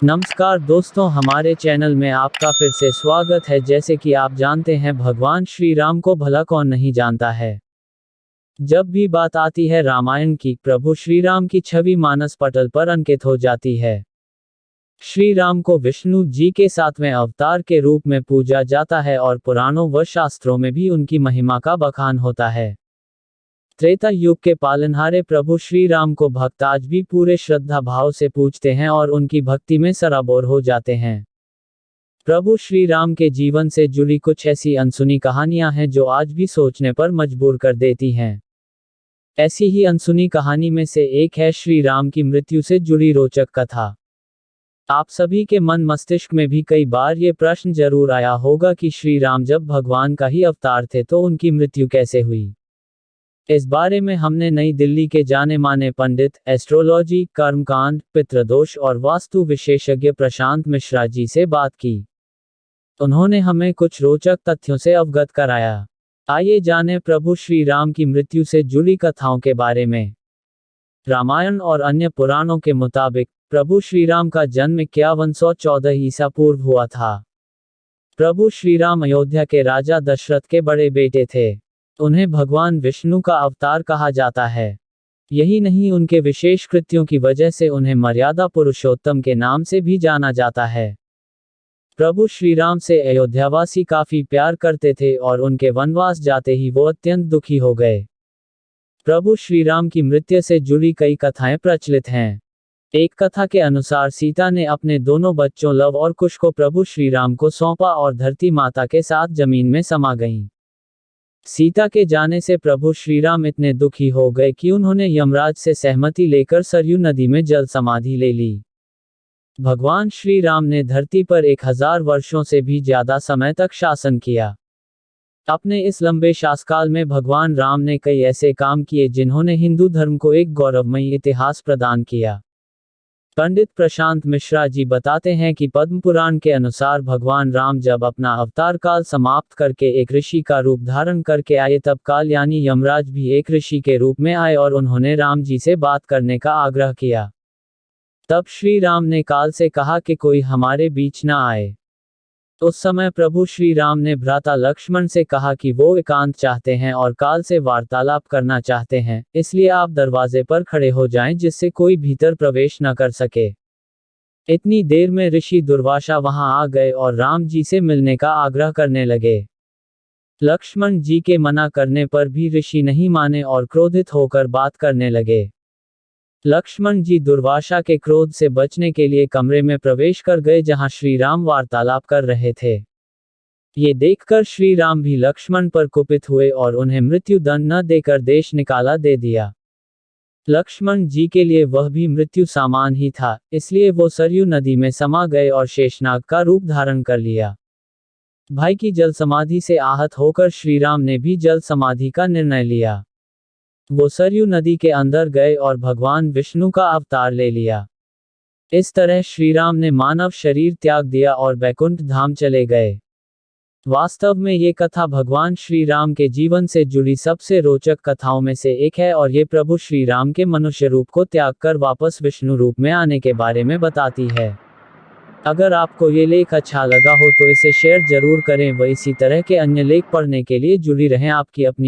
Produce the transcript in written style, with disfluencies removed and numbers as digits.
नमस्कार दोस्तों, हमारे चैनल में आपका फिर से स्वागत है। जैसे कि आप जानते हैं, भगवान श्री राम को भला कौन नहीं जानता है। जब भी बात आती है रामायण की, प्रभु श्री राम की छवि मानस पटल पर अंकित हो जाती है। श्री राम को विष्णु जी के 7वें अवतार के रूप में पूजा जाता है और पुराणों व शास्त्रों में भी उनकी महिमा का बखान होता है। त्रेता युग के पालनहारे प्रभु श्री राम को भक्त आज भी पूरे श्रद्धा भाव से पूजते हैं और उनकी भक्ति में सराबोर हो जाते हैं। प्रभु श्री राम के जीवन से जुड़ी कुछ ऐसी अनसुनी कहानियां हैं जो आज भी सोचने पर मजबूर कर देती हैं। ऐसी ही अनसुनी कहानी में से एक है श्री राम की मृत्यु से जुड़ी रोचक कथा। आप सभी के मन मस्तिष्क में भी कई बार ये प्रश्न जरूर आया होगा कि श्री राम जब भगवान का ही अवतार थे तो उनकी मृत्यु कैसे हुई। इस बारे में हमने नई दिल्ली के जाने माने पंडित, एस्ट्रोलॉजी, कर्मकांड, पितृदोष और वास्तु विशेषज्ञ प्रशांत मिश्रा जी से बात की। उन्होंने हमें कुछ रोचक तथ्यों से अवगत कराया। आइए जानें प्रभु श्री राम की मृत्यु से जुड़ी कथाओं के बारे में। रामायण और अन्य पुराणों के मुताबिक प्रभु श्री राम का जन्म 5114 ईसा पूर्व हुआ था। प्रभु श्री राम अयोध्या के राजा दशरथ के बड़े बेटे थे। उन्हें भगवान विष्णु का अवतार कहा जाता है। यही नहीं, उनके विशेष कृत्यों की वजह से उन्हें मर्यादा पुरुषोत्तम के नाम से भी जाना जाता है। प्रभु श्री राम से अयोध्यावासी काफी प्यार करते थे और उनके वनवास जाते ही वो अत्यंत दुखी हो गए। प्रभु श्री राम की मृत्यु से जुड़ी कई कथाएं प्रचलित हैं। एक कथा के अनुसार सीता ने अपने दोनों बच्चों लव और कुश को प्रभु श्री राम को सौंपा और धरती माता के साथ जमीन में समा गईं। सीता के जाने से प्रभु श्री राम इतने दुखी हो गए कि उन्होंने यमराज से सहमति लेकर सरयू नदी में जल समाधि ले ली। भगवान श्री राम ने धरती पर 1000 वर्षों से भी ज्यादा समय तक शासन किया। अपने इस लंबे शासकाल में भगवान राम ने कई ऐसे काम किए जिन्होंने हिंदू धर्म को एक गौरवमयी इतिहास प्रदान किया। पंडित प्रशांत मिश्रा जी बताते हैं कि पद्म पुराण के अनुसार भगवान राम जब अपना अवतार काल समाप्त करके एक ऋषि का रूप धारण करके आए तब काल यानी यमराज भी एक ऋषि के रूप में आए और उन्होंने राम जी से बात करने का आग्रह किया। तब श्री राम ने काल से कहा कि कोई हमारे बीच न आए। उस समय प्रभु श्री राम ने भ्राता लक्ष्मण से कहा कि वो एकांत चाहते हैं और काल से वार्तालाप करना चाहते हैं, इसलिए आप दरवाजे पर खड़े हो जाएं जिससे कोई भीतर प्रवेश न कर सके। इतनी देर में ऋषि दुर्वासा वहां आ गए और राम जी से मिलने का आग्रह करने लगे। लक्ष्मण जी के मना करने पर भी ऋषि नहीं माने और क्रोधित होकर बात करने लगे। लक्ष्मण जी दुर्वासा के क्रोध से बचने के लिए कमरे में प्रवेश कर गए जहां श्री राम वार्तालाप कर रहे थे। ये देखकर श्री राम भी लक्ष्मण पर कुपित हुए और उन्हें मृत्यु दंड न देकर देश निकाला दे दिया। लक्ष्मण जी के लिए वह भी मृत्यु सामान ही था, इसलिए वो सरयू नदी में समा गए और शेषनाग का रूप धारण कर लिया। भाई की जल समाधि से आहत होकर श्री राम ने भी जल समाधि का निर्णय लिया। वो सरयू नदी के अंदर गए और भगवान विष्णु का अवतार ले लिया। इस तरह श्री राम ने मानव शरीर त्याग दिया और वैकुंठ धाम चले गए। वास्तव में ये कथा भगवान श्री राम के जीवन से जुड़ी सबसे रोचक कथाओं में से एक है और ये प्रभु श्री राम के मनुष्य रूप को त्याग कर वापस विष्णु रूप में आने के बारे में बताती है। अगर आपको ये लेख अच्छा लगा हो तो इसे शेयर जरूर करें व इसी तरह के अन्य लेख पढ़ने के लिए जुड़ी रहें आपकी अपनी